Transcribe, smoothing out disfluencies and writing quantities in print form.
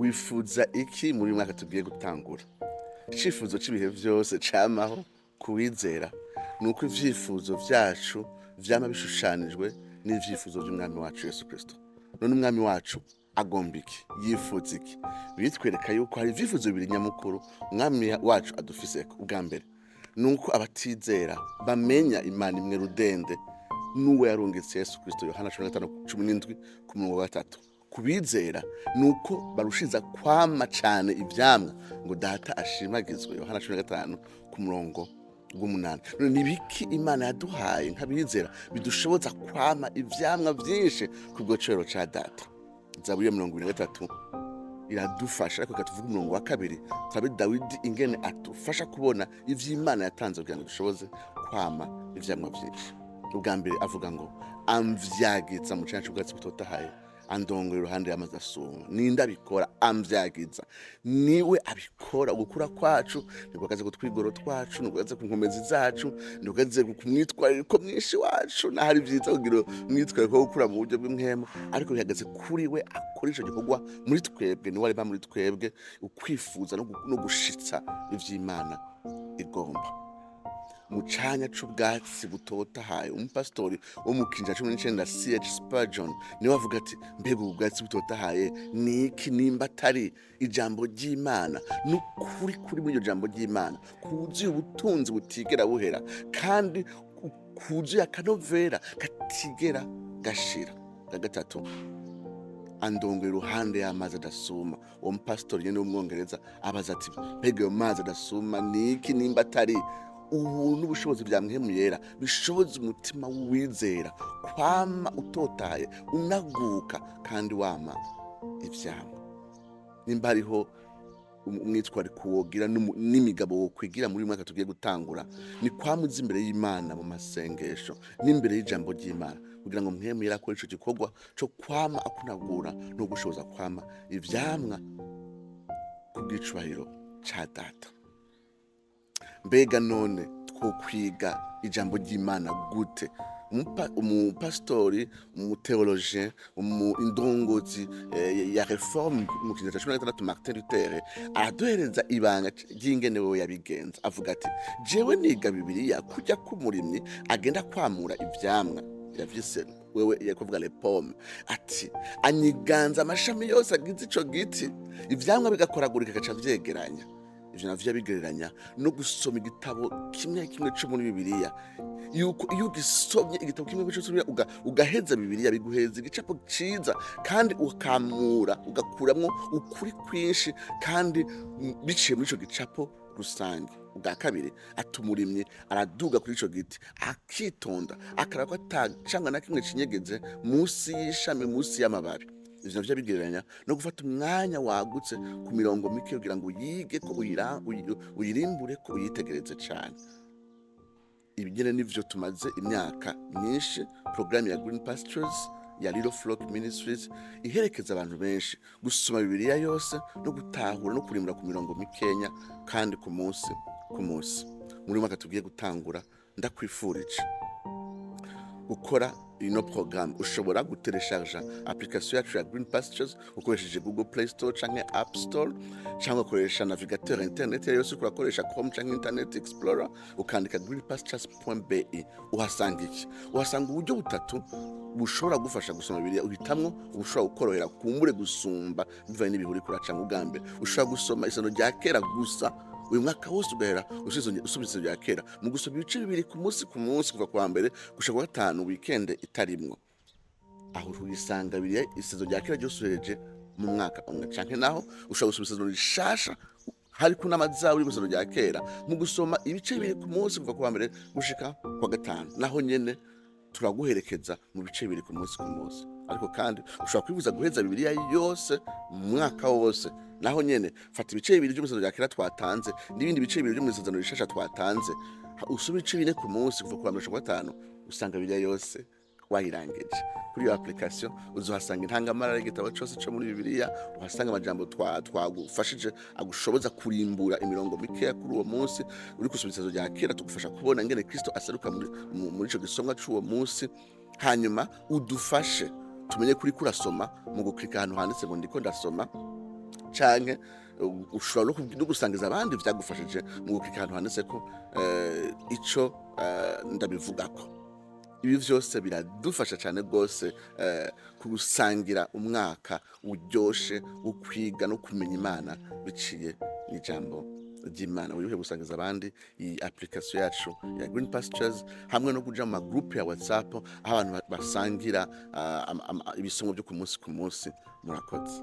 wifuza iki muri mwaka tugiye gutangura? Icifuzo c'ibihe vyose camaho kuwizera nuko ivyifuzo vyacu vyama bishushanijwe n'ivyifuzo vy'umwami wacu Yesu Kristo. None umwami wacu agomba iki? Yifuza iki? Bitwereka yuko hari ivyifuzo bibiri nyamukuru umwami wacu adufiseko. Ubwa mbere nuko abatizera bamenya Imana imwe rudende n'uwo yarungitse Yesu Kristo. Yohana 15:17 ku murongo wa 3. Kubizera nuko barushiza kwama cane ivyamwa ngo data ashimagizwe. Yohana 15 ku murongo w'umunani. None nibiki Imana yaduhaye nk'abizera bidushoboza kwama ivyamwa vyinshi kubwo cero ca data? Zaburi 23 iradufasha, ariko katuvuga umurongo wa 2 turabe Dawidi ingene atufasha kubona ivy'Imana yatanze kugira ngo dushoboze kwama ivyamwa vyinshi. Ubwa mbere avuga ngo amvyagiza mu cyacu bwatsi butotahaye, andongo iruhande y'amazi asuma. Ninde abikora? Amvyagiza, niwe abikora. Gukura kwacu nikugaze kutwigoro twacu, nikugaze ku nkomezi zacu, nikugaze ku mwitwariko mwinshi wacu. Nahari vyiza kugira mwitwariko ko gukura mu buryo bw'imwema, ariko bihagaze kuri we akora ico gikorwa muri twebwe. Niwe areba muri twebwe ukwifuza no gushitsa ivy'Imana igomba. Mu canya c'ubwatsi butotahaye, umupastori wo mu kinja 19 C.H. Spurgeon niwe avuga ati, mbega ubwatsi butotahaye niki nimba atari ijambo ry'Imana? N'ukuri kuri muri iryo jambo ry'Imana kuzuye ubutunzi butigera buhera, kandi kuzuye akanovera katigera gashira. Gatatu, andongo iruhande y'amazi adasuma. Uwo mupastori nyene w'umwongereza abaza ati, mbega ayo mazi adasuma niki nimba atari ubu n'ubushobozi bya mpwemu yera bishoboza umutima w'uwizera kwama utotaye, unaguka, kandi wama ivyamwa. Nimba hariho umwitwariko wogira n'imigabo wo kwigira muri mwaka tugiye gutangura, ni kwamuza imbere y'Imana mu masengesho n'imbere y'ijambo ry'Imana, kugira ngo mpwemu yera akore ico gikorwa co kwama akunagura no gushoboza kwama ivyamwa kubw'icubahiro ca data. Mbega none twokwiga ijambo ry'Imana gute? Umupastori, umuteologien, indongozi ya reforme mu kinja 16 Martin Luther araduhereza ibanga ry'ingene wewe yabigenza. Avuga ati, jewe niga Bibiliya kujya k'umurimyi agenda kwamura ivyamwa yavyise wewe yakuvuga le pomme. Ati anyiganza amashami yose agize ico giti, ivyamwa bigakoragurika gaca vyegeranya. Ivyo navyo bigereranya no gusoma igitabo kimwe cyo muri Bibiliya. Yuko iyo gisomye igitabo kimwe cyo muri Bibiliya ugaheza Bibiliya biguheza igicapo ciza, kandi ukamura ugakuramwo ukuri kwinshi, kandi biciye muri ico gicapo rusange. Ubwa kabiri atumurimye araduga kuri ico giti akitonda, akarako atacanga na kimwe cinyegeze musi y'ishami, musi y'amababi. Ivyo navyo bigereranya no gufata umwanya wagutse ku mirongo mike kugira ngo yige ko uyirimbure ko uyitegereze cane. Ibigene nivyo tumaze imyaka myinshi. Programme ya Green Pastures ya Little Flock Ministries iherekeza abantu benshi gusoma Bibiliya yose no gutahura no kurimbura ku mirongo mikenya, kandi ku munsi muri mwaka tugiye gutangura. Ndakwifurije gukora ino programme. Ushobora telechargea application yacu ya Green Pastures ukoresheje Google Play Store canke App Store, cyangwa ukoresha navigateur internet yose, ukoresha Chrome canke Internet Explorer, ukandika greenpastures.be. uhasanga iki? Uhasanga uburyo butatu bushobora gufasha gusoma Bibiliya. Uhitamwo ubushobora gukorohera kumbure gusumba bivanye n'ibihe uri kuracanga. Ubwa mbere ushobora gusoma isano rya kera gusa uyu mwaka wose, ugahera usubitse bya kera mu gusoma ibice bibiri ku munsi kuva kwa mbere gushaka kwa gatanu, weekend itarimwo. Aho urisanga Bibiliya isezerano rya kera ryose uhereje mu mwaka umwe, canke naho ushobora gusoma isezerano rishasha hari kuna mazabu y'isezerano rya kera mu gusoma ibice bibiri ku munsi kuva kwa mbere gushika kwa gatanu. Naho nyene turaguherekeza mu bice bibiri ku munsi. Ariko kandi ushobora kwifuza guheza Bibiliya yose mu mwaka wose. Naho nyene fata ibice bibiri by'umusezerano rya kera twatanze n'ibindi bice bibiri by'umusezerano rishasha twatanze, usoma ibice bine ku munsi kuva kwa mbere gushika gatanu, usanga Bibiliya yose wayirangije. Kuri iyo application uzohasanga intangamara y'igitabo cyose cyo muri Bibiliya, uhasanga amajambo twagufashije agushoboza kurimbura imirongo mikeya kuri uwo munsi. Uri kusoma isezerano rya kera tugufasha kubona ngene Kristo aseruka muri ico gisomwa c'uwo munsi. Hanyuma udufashe tumenye kuri kurasoma mu guklika ahantu handitse ngo ndiko ndasoma, canke ushobora no gusangiza abandi vyagufashije mu gukika ahantu handitse ko ico ndabivugako. Ibi vyose biradufasha cyane rwose kugusangira umwaka uryoshe wo kwiga no kumenya Imana biciye n'ijambo ry'Imana. Wibuke gusangiza abandi iyi application yacu ya Green Pastures, hamwe no kuja mu magroupe ya Whatsapp aho abantu basangira ibisomo byo ku munsi. Murakoze.